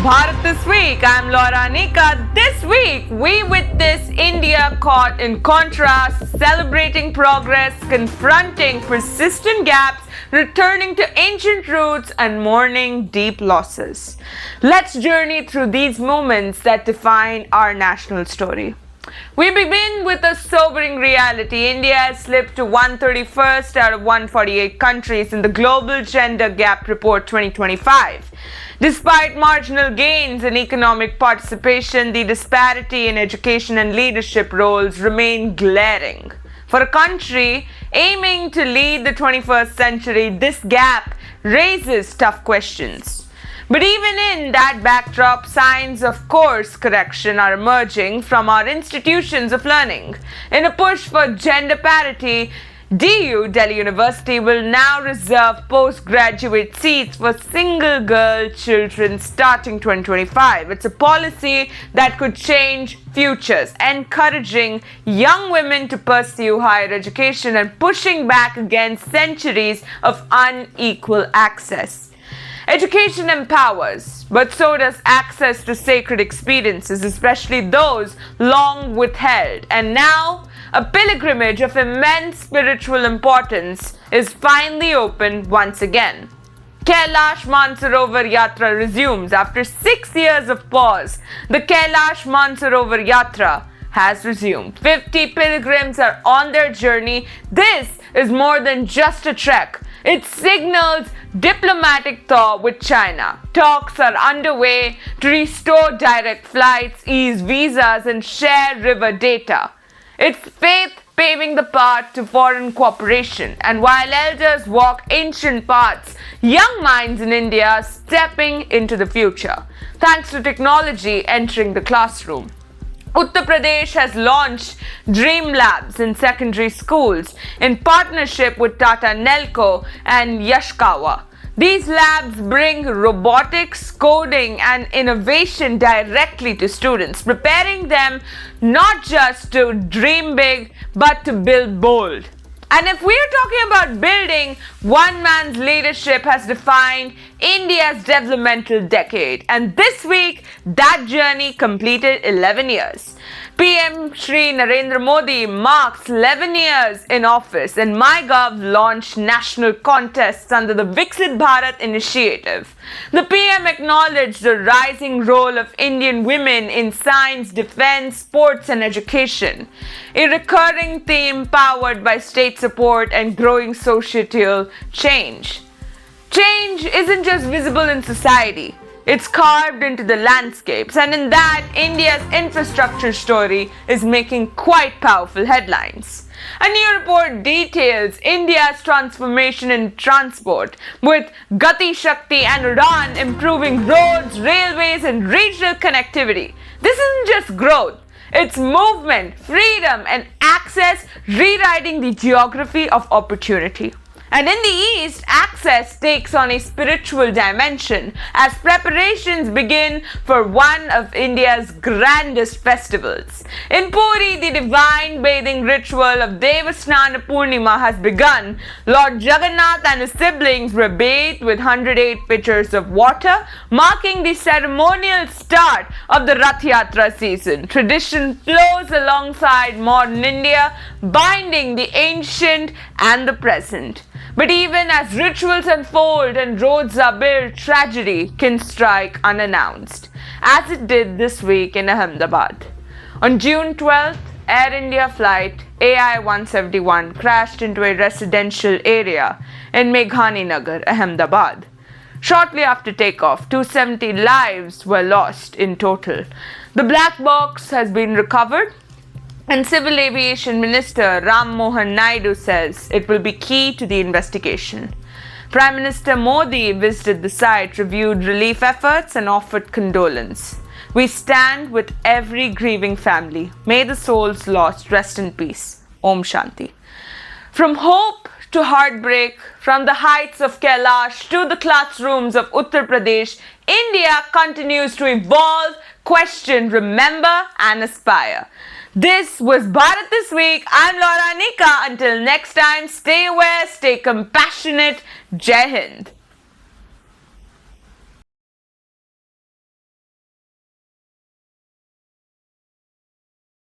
Bharat This Week. I'm Laura Anika. This week, we witness India caught in contrast, celebrating progress, confronting persistent gaps, returning to ancient roots, and mourning deep losses. Let's journey through these moments that define our national story. We begin with a sobering reality. India has slipped to 131st out of 148 countries in the Global Gender Gap Report 2025. Despite marginal gains in economic participation, the disparity in education and leadership roles remain glaring. For a country aiming to lead the 21st century, this gap raises tough questions. But even in that backdrop, signs of course correction are emerging from our institutions of learning. In a push for gender parity, Delhi University will now reserve postgraduate seats for single girl children starting 2025. It's a policy that could change futures, encouraging young women to pursue higher education and pushing back against centuries of unequal access. Education empowers, but so does access to sacred experiences, especially those long withheld. And now, a pilgrimage of immense spiritual importance is finally open once again. Kailash Mansarovar Yatra resumes after 6 years of pause. The Kailash Mansarovar Yatra has resumed. 50 pilgrims are on their journey. This is more than just a trek. It signals diplomatic thaw with China. Talks are underway to restore direct flights, ease visas, and share river data. It's faith paving the path to foreign cooperation. And while elders walk ancient paths, young minds in India are stepping into the future, thanks to technology entering the classroom. Uttar Pradesh has launched Dream Labs in secondary schools in partnership with Tata Nelco and Yashkawa. These labs bring robotics, coding, and innovation directly to students, preparing them not just to dream big, but to build bold. And if we're talking about building, one man's leadership has defined India's developmental decade. And this week, that journey completed 11 years. PM Shri Narendra Modi marks 11 years in office, and MyGov launched national contests under the Viksit Bharat initiative. The PM acknowledged the rising role of Indian women in science, defense, sports, and education, a recurring theme powered by state support and growing societal change. Change isn't just visible in society. It's carved into the landscapes, and in that, India's infrastructure story is making quite powerful headlines. A new report details India's transformation in transport, with Gati Shakti and Udan improving roads, railways, and regional connectivity. This isn't just growth. It's movement, freedom, and access rewriting the geography of opportunity. And in the East, access takes on a spiritual dimension as preparations begin for one of India's grandest festivals. In Puri, the divine bathing ritual of Deva Snana Purnima has begun. Lord Jagannath and his siblings were bathed with 108 pitchers of water, marking the ceremonial start of the Rath Yatra season. Tradition flows alongside modern India, binding the ancient and the present. But even as rituals unfold and roads are built, tragedy can strike unannounced, as it did this week in Ahmedabad. On June 12th, Air India flight AI-171 crashed into a residential area in Meghaninagar, Ahmedabad. Shortly after takeoff, 270 lives were lost in total. The black box has been recovered, and Civil Aviation Minister Ram Mohan Naidu says it will be key to the investigation. Prime Minister Modi visited the site, reviewed relief efforts, and offered condolence. We stand with every grieving family. May the souls lost rest in peace. Om Shanti. From hope to heartbreak, from the heights of Kailash to the classrooms of Uttar Pradesh, India continues to evolve, question, remember, and aspire. This was Bharat This Week. I'm Laura Anika. Until next time, stay aware, stay compassionate. Jai Hind.